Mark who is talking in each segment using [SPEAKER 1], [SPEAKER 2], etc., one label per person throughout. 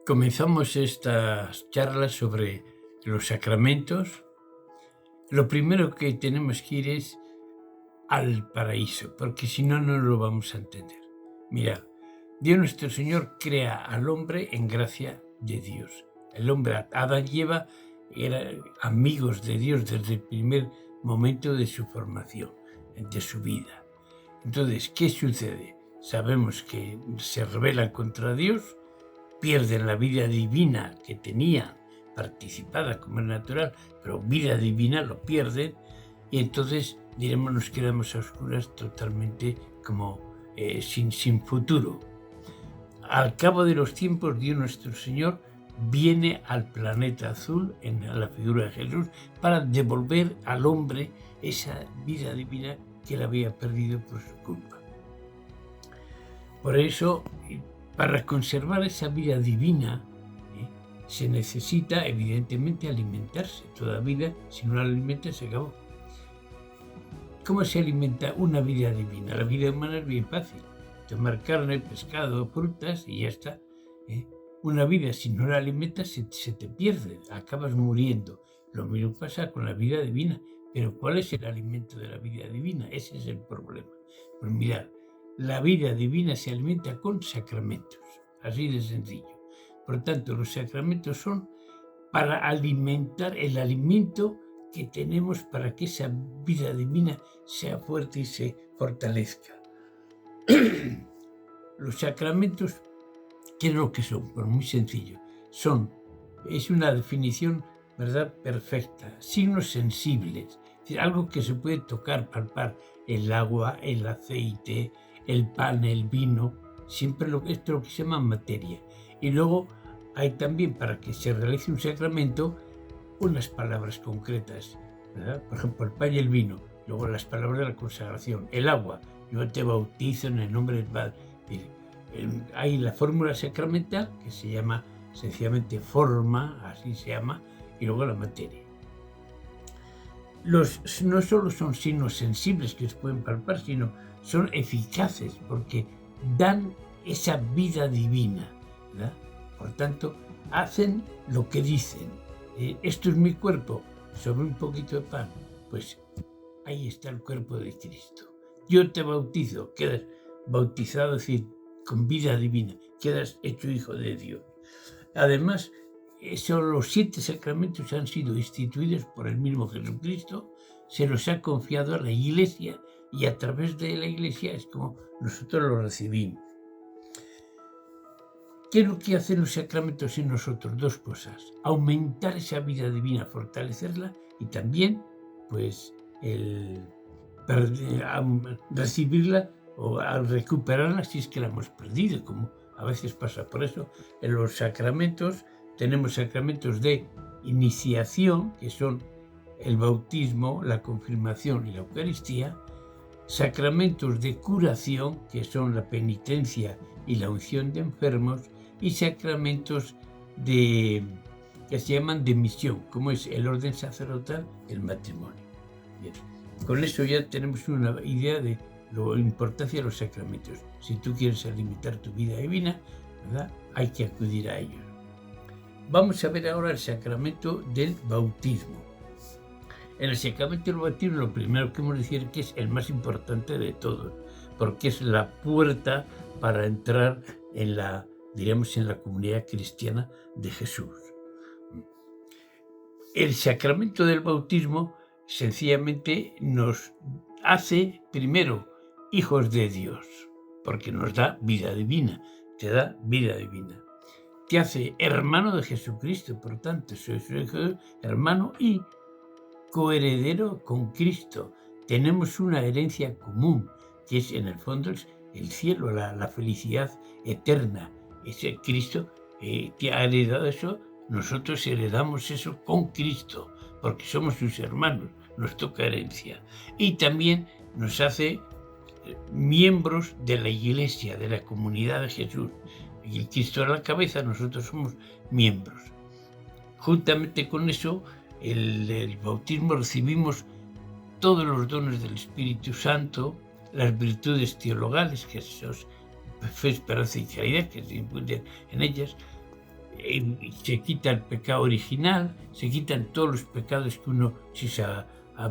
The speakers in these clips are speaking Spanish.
[SPEAKER 1] Comenzamos estas charlas sobre los sacramentos. Lo primero que tenemos que ir es al paraíso, porque si no, no lo vamos a entender. Mirad, Dios nuestro Señor crea al hombre en gracia de Dios. El hombre, Adán y Eva, eran amigos de Dios desde el primer momento de su formación, de su vida. Entonces, ¿qué sucede? Sabemos que se rebelan contra Dios, pierden la vida divina que tenían participada como es natural, pero vida divina lo pierden y entonces diremos nos quedamos a oscuras totalmente como sin futuro. Al cabo de los tiempos Dios nuestro Señor viene al planeta azul en la figura de Jesús para devolver al hombre esa vida divina que él había perdido por su culpa. Por eso, para conservar esa vida divina, se necesita evidentemente alimentarse. Toda vida, si no la alimenta, se acabó. ¿Cómo se alimenta una vida divina? La vida humana es bien fácil. Tomar carne, pescado, frutas y ya está. Una vida, si no la alimentas, se te pierde, acabas muriendo. Lo mismo pasa con la vida divina. Pero ¿cuál es el alimento de la vida divina? Ese es el problema. Pues mirad, la vida divina se alimenta con sacramentos, así de sencillo. Por tanto, los sacramentos son para alimentar el alimento que tenemos para que esa vida divina sea fuerte y se fortalezca. Los sacramentos, ¿qué es lo que son? Pues muy sencillo. Es una definición, ¿verdad?, perfecta. Signos sensibles, es decir, algo que se puede tocar, palpar, el agua, el aceite, el pan, el vino, siempre esto es lo que se llama materia. Y luego hay también, para que se realice un sacramento, unas palabras concretas, ¿verdad? Por ejemplo, el pan y el vino, luego las palabras de la consagración, el agua, yo te bautizo en el nombre del Padre. Hay la fórmula sacramental, que se llama sencillamente forma, así se llama, y luego la materia. No solo son signos sensibles que se pueden palpar, sino son eficaces porque dan esa vida divina, ¿verdad? Por tanto, hacen lo que dicen. Esto es mi cuerpo, sobre un poquito de pan. Pues ahí está el cuerpo de Cristo. Yo te bautizo, quedas bautizado, es decir, con vida divina, quedas hecho hijo de Dios. Además, los 7 sacramentos han sido instituidos por el mismo Jesucristo, se los ha confiado a la Iglesia y a través de la Iglesia es como nosotros lo recibimos. ¿Qué es lo que hacen los sacramentos en nosotros? 2 cosas. Aumentar esa vida divina, fortalecerla y también, pues, recibirla o recuperarla si es que la hemos perdido, como a veces pasa. Por eso, en los sacramentos tenemos sacramentos de iniciación, que son el bautismo, la confirmación y la Eucaristía, sacramentos de curación, que son la penitencia y la unción de enfermos, y sacramentos que se llaman de misión, como es el orden sacerdotal, el matrimonio. Bien. Con eso ya tenemos una idea de la importancia de los sacramentos. Si tú quieres alimentar tu vida divina, ¿verdad?, hay que acudir a ellos. Vamos a ver ahora el sacramento del bautismo. En el sacramento del bautismo lo primero que hemos de decir que es el más importante de todos, porque es la puerta para entrar en la comunidad cristiana de Jesús. El sacramento del bautismo sencillamente nos hace primero hijos de Dios, porque nos da vida divina, te da vida divina. Te hace hermano de Jesucristo, por tanto, soy su hijo, hermano y coheredero con Cristo. Tenemos una herencia común, que es en el fondo el cielo, la felicidad eterna. Ese Cristo te ha heredado eso, nosotros heredamos eso con Cristo, porque somos sus hermanos, nos toca herencia. Y también nos hace miembros de la Iglesia, de la comunidad de Jesús. Y el Cristo es la cabeza, nosotros somos miembros. Juntamente con eso, el bautismo recibimos todos los dones del Espíritu Santo, las virtudes teologales, que son fe, esperanza y caridad, que se imponen en ellas, se quita el pecado original, se quitan todos los pecados que uno, si se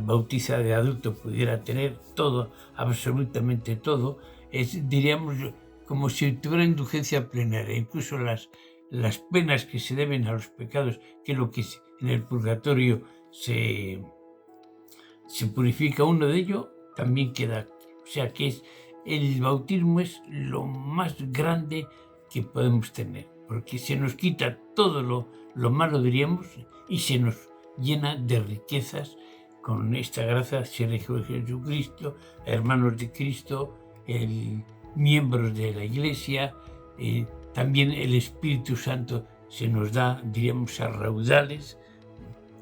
[SPEAKER 1] bautiza de adulto, pudiera tener, todo, absolutamente todo. Diríamos, como si tuviera indulgencia plenaria, incluso las penas que se deben a los pecados, que es lo que en el purgatorio se purifica uno de ellos, también queda. O sea que el bautismo es lo más grande que podemos tener, porque se nos quita todo lo malo, diríamos, y se nos llena de riquezas con esta gracia, ser hijo de Jesucristo, hermanos de Cristo, miembros de la Iglesia, también el Espíritu Santo se nos da, diríamos, a raudales.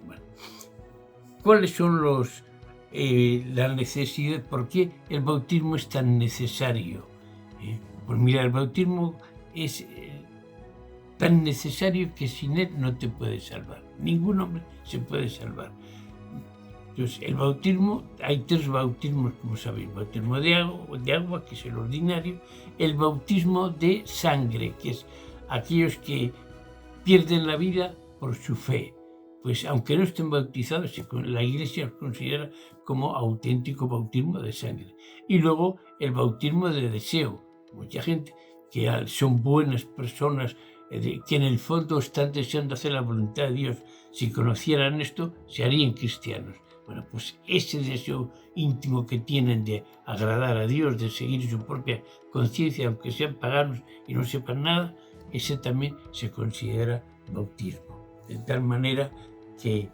[SPEAKER 1] Bueno, ¿cuáles son la necesidad? ¿Por qué el bautismo es tan necesario? Pues mira, el bautismo es tan necesario que sin él no te puedes salvar. Ningún hombre se puede salvar. Entonces, el bautismo, hay 3 bautismos, como sabéis: bautismo de agua, que es el ordinario; el bautismo de sangre, que es aquellos que pierden la vida por su fe. Pues aunque no estén bautizados, la Iglesia los considera como auténtico bautismo de sangre. Y luego el bautismo de deseo. Mucha gente que son buenas personas, que en el fondo están deseando hacer la voluntad de Dios, si conocieran esto, se harían cristianos. Bueno, pues ese deseo íntimo que tienen de agradar a Dios, de seguir su propia conciencia, aunque sean paganos y no sepan nada, ese también se considera bautismo. De tal manera que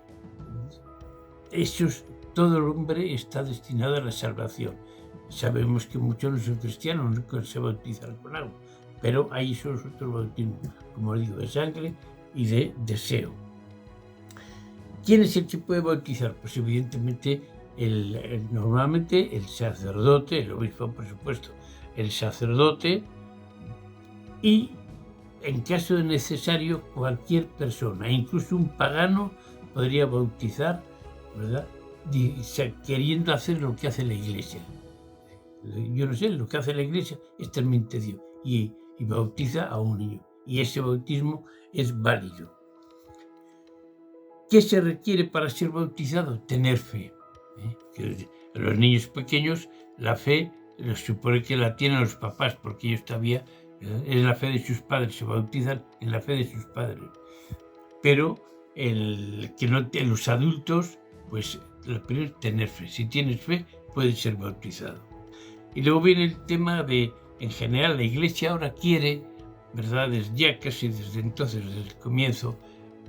[SPEAKER 1] todo el hombre está destinado a la salvación. Sabemos que muchos no son cristianos, no se bautizan con agua, pero hay esos otros bautismos, como digo, de sangre y de deseo. ¿Quién es el que puede bautizar? Pues evidentemente, normalmente el sacerdote, el obispo, por supuesto, el sacerdote, y en caso de necesario, cualquier persona, incluso un pagano, podría bautizar, ¿verdad? Queriendo hacer lo que hace la Iglesia. Yo no sé, lo que hace la Iglesia es terminante Dios, y bautiza a un niño, y ese bautismo es válido. ¿Qué se requiere para ser bautizado? Tener fe. Los niños pequeños, la fe se supone que la tienen los papás, porque ellos todavía es la fe de sus padres, se bautizan en la fe de sus padres. Pero los adultos, pues lo primero es tener fe. Si tienes fe, puedes ser bautizado. Y luego viene el tema de, en general, la Iglesia ahora quiere, ¿verdad? Ya casi desde entonces, desde el comienzo,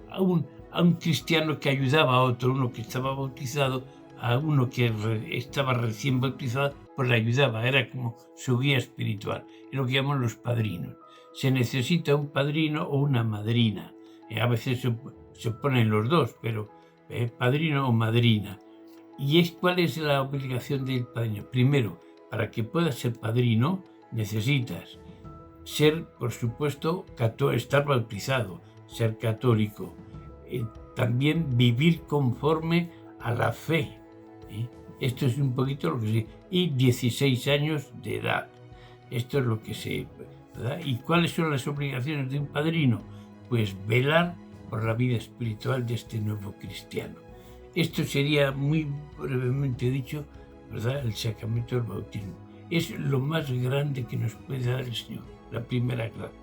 [SPEAKER 1] a un cristiano que ayudaba a otro, uno que estaba bautizado, a uno que estaba recién bautizado, pues le ayudaba, era como su guía espiritual. Es lo que llaman los padrinos. Se necesita un padrino o una madrina. A veces se ponen los dos, pero padrino o madrina. ¿Y cuál es la obligación del padrino? Primero, para que puedas ser padrino, necesitas ser, por supuesto, estar bautizado, ser católico. También vivir conforme a la fe. Esto es un poquito lo que se... Y 16 años de edad. Esto es lo que se... ¿verdad? ¿Y cuáles son las obligaciones de un padrino? Pues velar por la vida espiritual de este nuevo cristiano. Esto sería, muy brevemente dicho, ¿verdad?, el sacramento del bautismo. Es lo más grande que nos puede dar el Señor, la primera gracia.